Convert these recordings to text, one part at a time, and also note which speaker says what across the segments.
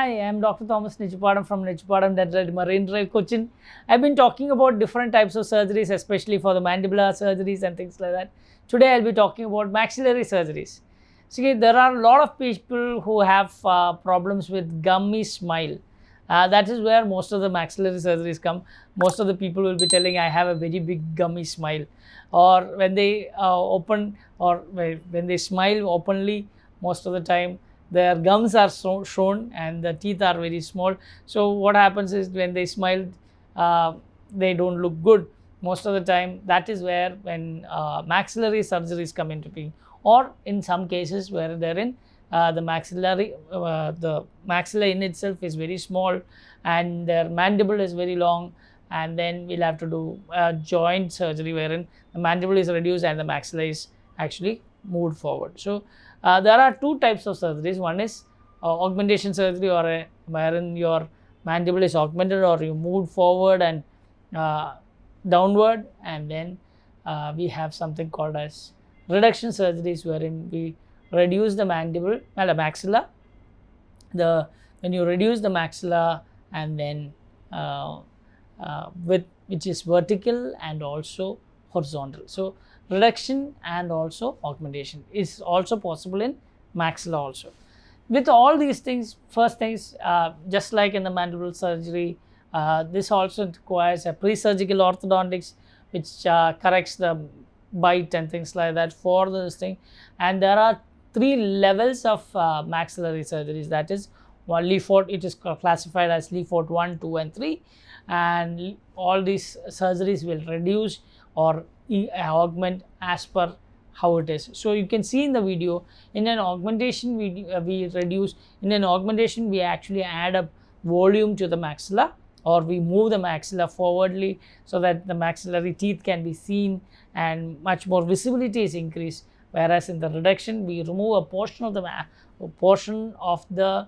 Speaker 1: Hi, I'm Dr. Thomas Nichupadam from Nichupadam Dental Marine Drive, Cochin. I've been talking about different types of surgeries, especially for the mandibular surgeries and things like that. Today, I'll be talking about maxillary surgeries. See, there are a lot of people who have problems with gummy smile. That is where most of the maxillary surgeries come. Most of the people will be telling, I have a very big gummy smile. Or when they open or when they smile openly, most of the time, their gums are shown and the teeth are very small. So what happens is when they smile, they don't look good most of the time. That is where when maxillary surgeries come into being, or in some cases where they're in the maxilla in itself is very small and their mandible is very long, and then we'll have to do joint surgery wherein the mandible is reduced and the maxilla is actually moved forward. So there are two types of surgeries. One is augmentation surgery, or wherein your mandible is augmented or you moved forward and downward, and then we have something called as reduction surgeries, wherein we reduce the mandible and the maxilla. When you reduce the maxilla and then which is vertical and also horizontal. So reduction and also augmentation is also possible in maxilla also. With all these things, first things, just like in the mandible surgery, this also requires a pre-surgical orthodontics, which corrects the bite and things like that for this thing. And there are three levels of maxillary surgeries. That is, one Le Fort, it is classified as Le Fort 1, 2 and 3, and all these surgeries will reduce or augment as per how it is. So you can see in the video, in an augmentation we reduce, in an augmentation we actually add up volume to the maxilla, or we move the maxilla forwardly so that the maxillary teeth can be seen and much more visibility is increased. Whereas in the reduction, we remove a portion of the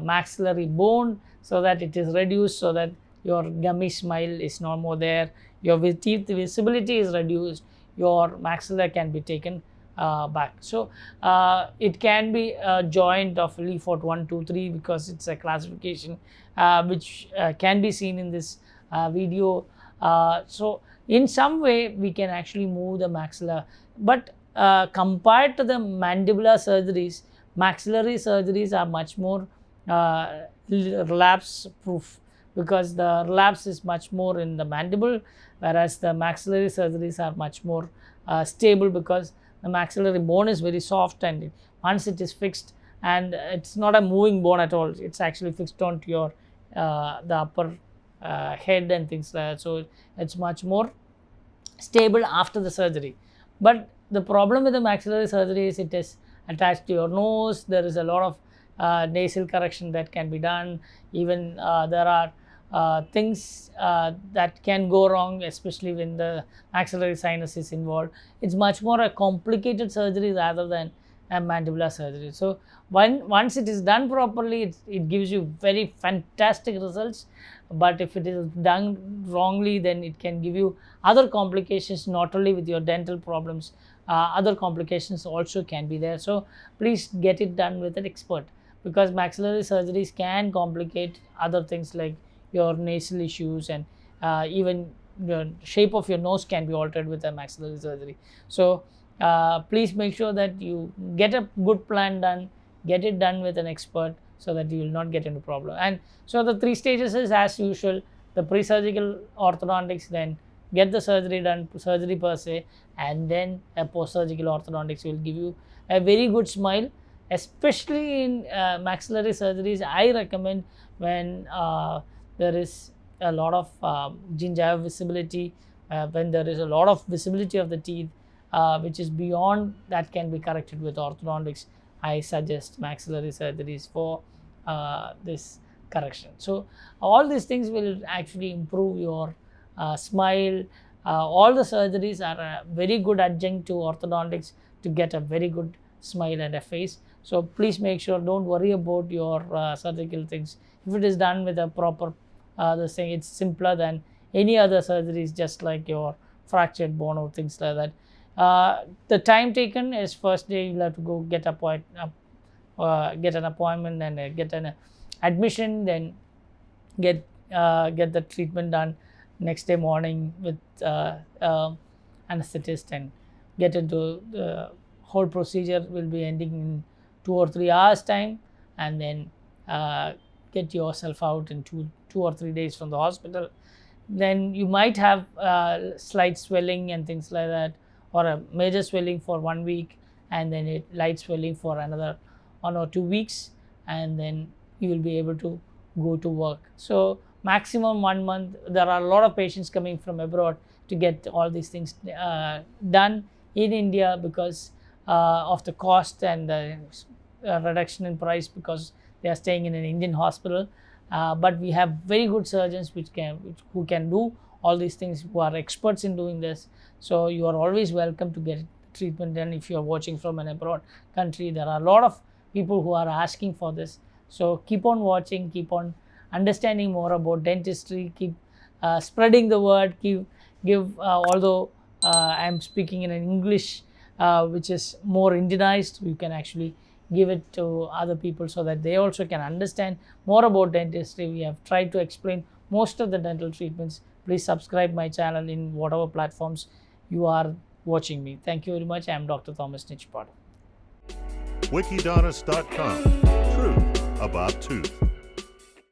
Speaker 1: maxillary bone so that it is reduced, so that your gummy smile is no more there, your teeth visibility is reduced, your maxilla can be taken back. So it can be a joint of Le Fort 1, 2, 3 because it's a classification which can be seen in this video. So in some way we can actually move the maxilla, but compared to the mandibular surgeries, maxillary surgeries are much more relapse proof, because the relapse is much more in the mandible, whereas the maxillary surgeries are much more stable, because the maxillary bone is very soft, and once it is fixed, and it's not a moving bone at all, it's actually fixed onto your the upper head and things like that. So it's much more stable after the surgery. But the problem with the maxillary surgery is it is attached to your nose. There is a lot of nasal correction that can be done. Even there are things that can go wrong, especially when the maxillary sinus is involved. It's much more a complicated surgery rather than a mandibular surgery. So once it is done properly, it gives you very fantastic results. But if it is done wrongly, then it can give you other complications, not only with your dental problems, other complications also can be there. So please get it done with an expert, because maxillary surgeries can complicate other things like your nasal issues, and even the shape of your nose can be altered with a maxillary surgery. So please make sure that you get a good plan done, get it done with an expert, so that you will not get into problem. And so the three stages is as usual: the pre-surgical orthodontics, then get the surgery done, surgery per se, and then a post-surgical orthodontics will give you a very good smile. Especially in maxillary surgeries, I recommend when there is a lot of gingival visibility, when there is a lot of visibility of the teeth, which is beyond that can be corrected with orthodontics. I suggest maxillary surgeries for this correction. So all these things will actually improve your smile. All the surgeries are a very good adjunct to orthodontics to get a very good smile and a face. So please make sure, don't worry about your surgical things. If it is done with a proper this thing, it's simpler than any other surgeries, just like your fractured bone or things like that. The time taken is first day you'll have to go get an appointment and get an admission, then get the treatment done next day morning with anesthetist, and get into the whole procedure will be ending in 2 or 3 hours time, and then get yourself out in 2 or 3 days from the hospital. Then you might have slight swelling and things like that, or a major swelling for 1 week, and then light swelling for another 1 or 2 weeks, and then you will be able to go to work. So maximum 1 month. There are a lot of patients coming from abroad to get all these things done in India because of the cost and the reduction in price, because they are staying in an Indian hospital. But we have very good surgeons who can do all these things, who are experts in doing this. So you are always welcome to get treatment done. If you are watching from an abroad country, there are a lot of people who are asking for this. So keep on watching, keep on understanding more about dentistry, keep spreading the word, although I'm speaking in an English which is more Indianized, you can actually give it to other people so that they also can understand more about dentistry. We have tried to explain most of the dental treatments. Please subscribe my channel in whatever platforms you are watching me. Thank you very much. I am Dr. Thomas Nichpada.
Speaker 2: Wikidontist.com. Truth about tooth.